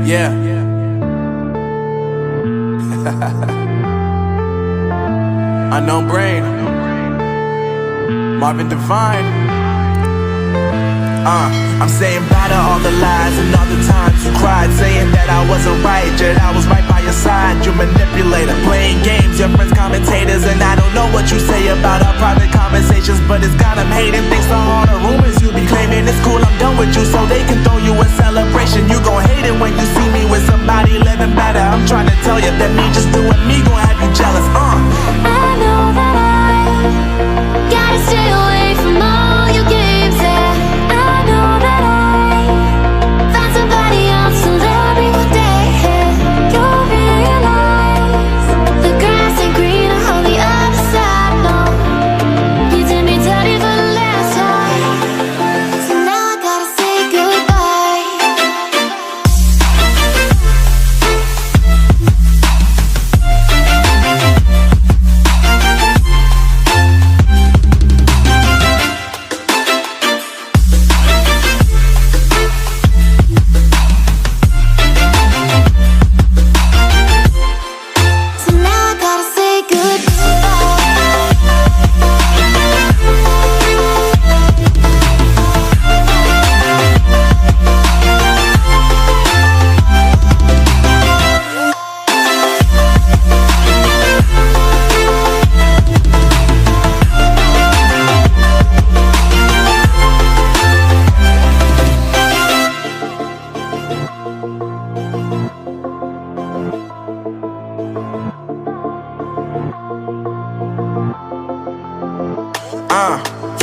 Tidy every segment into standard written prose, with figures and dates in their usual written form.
Yeah. Unknown Brain, Marvin Divine. I'm saying bye to all the lies and all the times you cried, saying that I wasn't right, yet I was right by your side. You manipulator, playing games, your friends commentators, and I don't know what you say about our private conversations, but it's got them hating. Thanks to all the rumors you be claiming. It's cool, I'm done with you, so they can throw you a celebration. You gon' hate it when you see me with somebody living better. I'm trying to tell you that me just doing me gon' have you jealous. I know that I gotta stay away from all your games, yeah. I know that I found somebody else to love me one day, yeah. You'll realize the grass ain't greener on the other side, no. You did me dirty for the last time, so now I gotta say goodbye.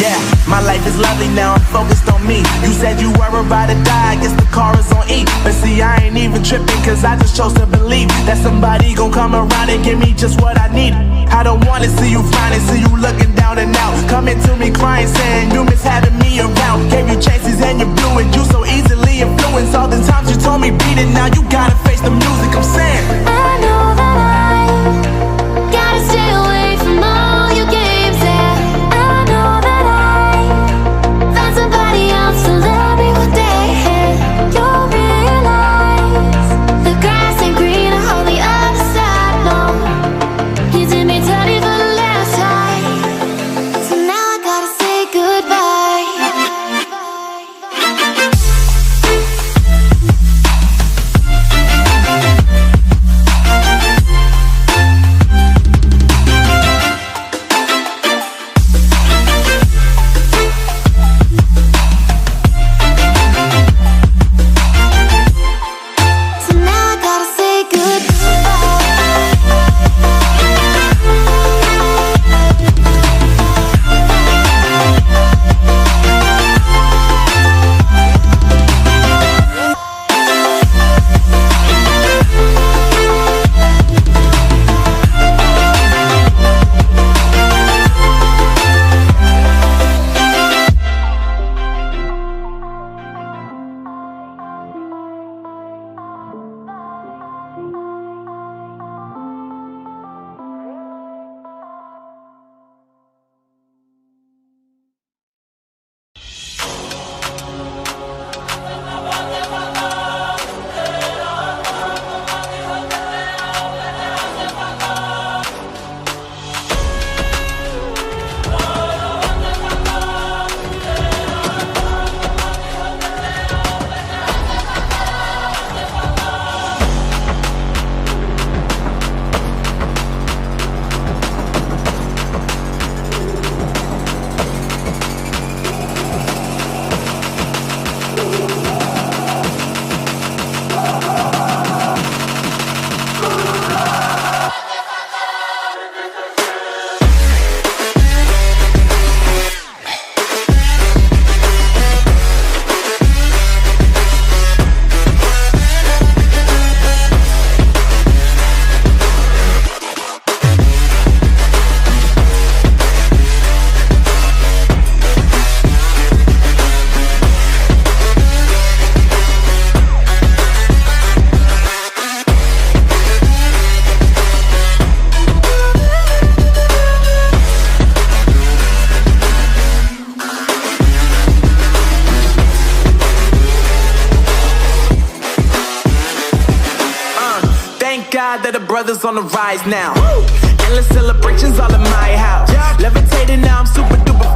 Yeah, my life is lovely now, I'm focused on me. You said you were about to die, I guess the car is on E. But see, I ain't even tripping, cause I just chose to believe that somebody gon' come around and give me just what I need. I don't wanna see you finding, see you looking down and out, coming to me crying, saying you miss having me around. Gave you chances and you blew it, you so easily influenced. All the times you told me beat it, now you gotta face the music. I'm saying I know that I gotta stay away from all your games, yeah. I know that I found somebody else to love me one day, yeah. You'll realize the grass ain't greener on the other side, no. You did me dirty for the last time, so now I gotta say goodbye. God that the brothers on the rise now. Endless celebrations all in my house. Levitating now, I'm super duper